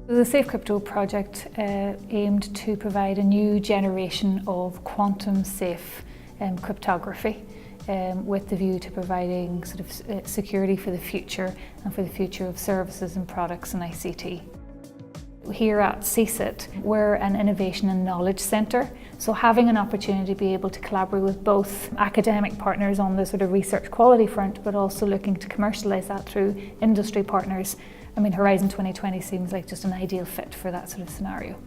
The Safecrypto project aimed to provide a new generation of quantum safe cryptography with the view to providing sort of security for the future and for the future of services and products in ICT. Here at CSIT, we're an innovation and knowledge centre, so having an opportunity to be able to collaborate with both academic partners on the sort of research quality front, but also looking to commercialise that through industry partners. I mean, Horizon 2020 seems like just an ideal fit for that sort of scenario.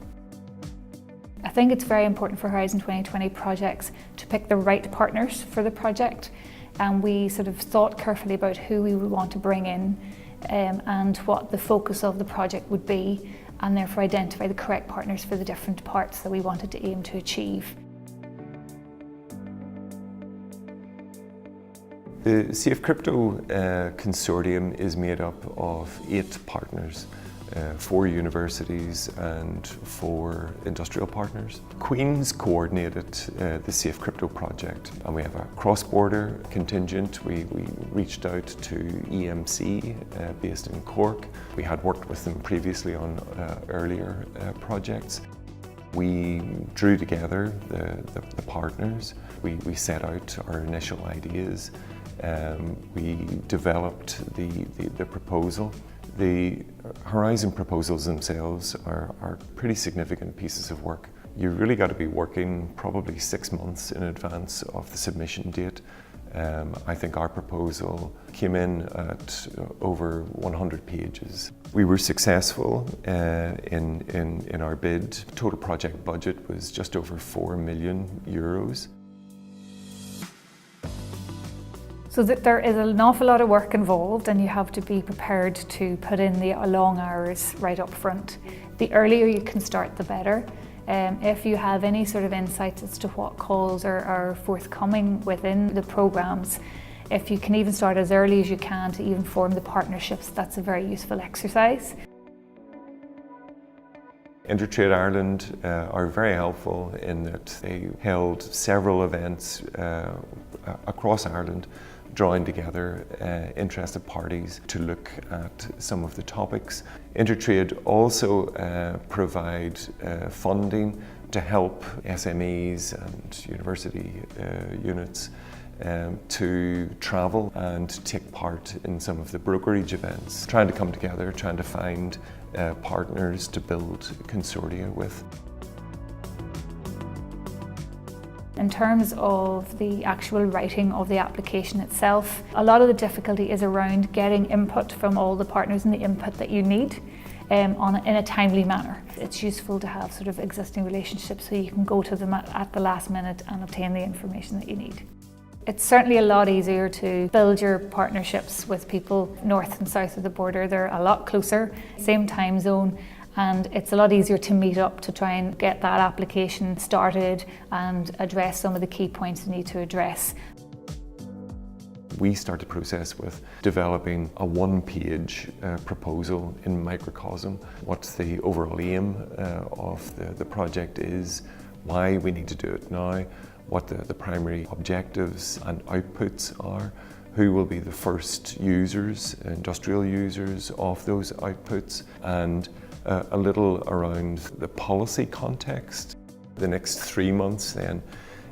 I think it's very important for Horizon 2020 projects to pick the right partners for the project, and we sort of thought carefully about who we would want to bring in and what the focus of the project would be, and therefore identify the correct partners for the different parts that we wanted to aim to achieve. The Safecrypto consortium is made up of 8 partners, 4 universities and 4 industrial partners. Queen's coordinated the Safecrypto project, and we have a cross-border contingent. We reached out to EMC based in Cork. We had worked with them previously on earlier projects. We drew together the partners. We set out our initial ideas. We developed the proposal. The Horizon proposals themselves are pretty significant pieces of work. You really got to be working probably 6 months in advance of the submission date. I think our proposal came in at over 100 pages. We were successful in our bid. Total project budget was just over €4 million. So that there is an awful lot of work involved, and you have to be prepared to put in the long hours right up front. The earlier you can start, the better. If you have any sort of insights as to what calls are forthcoming within the programmes, if you can even start as early as you can to even form the partnerships, that's a very useful exercise. InterTradeIreland are very helpful in that they held several events across Ireland, drawing together interested parties to look at some of the topics. InterTrade also provide funding to help SMEs and university units to travel and take part in some of the brokerage events, trying to come together, trying to find partners to build consortia with. In terms of the actual writing of the application itself, a lot of the difficulty is around getting input from all the partners and the input that you need in a timely manner. It's useful to have sort of existing relationships so you can go to them at the last minute and obtain the information that you need. It's certainly a lot easier to build your partnerships with people north and south of the border. They're a lot closer, same time zone, and it's a lot easier to meet up to try and get that application started and address some of the key points you need to address. We start the process with developing a one-page proposal in microcosm. What the overall aim of the project is, why we need to do it now, what the primary objectives and outputs are, who will be the first users, industrial users of those outputs, and a little around the policy context. The next 3 months then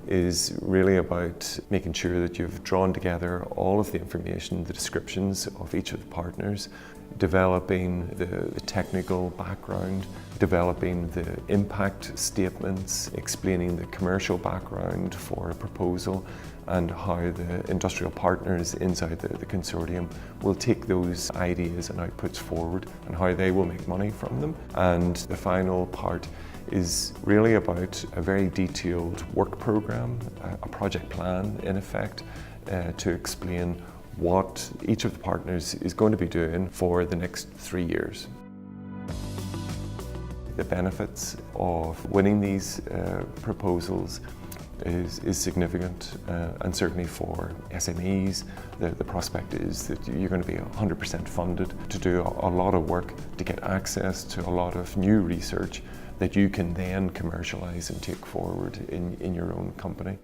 is really about making sure that you've drawn together all of the information, the descriptions of each of the partners, developing the technical background, developing the impact statements, explaining the commercial background for a proposal, and how the industrial partners inside the consortium will take those ideas and outputs forward and how they will make money from them. And the final part is really about a very detailed work program, a project plan in effect, to explain what each of the partners is going to be doing for the next 3 years. The benefits of winning these proposals is significant, and certainly for SMEs, the prospect is that you're going to be 100% funded to do a lot of work to get access to a lot of new research that you can then commercialise and take forward in your own company.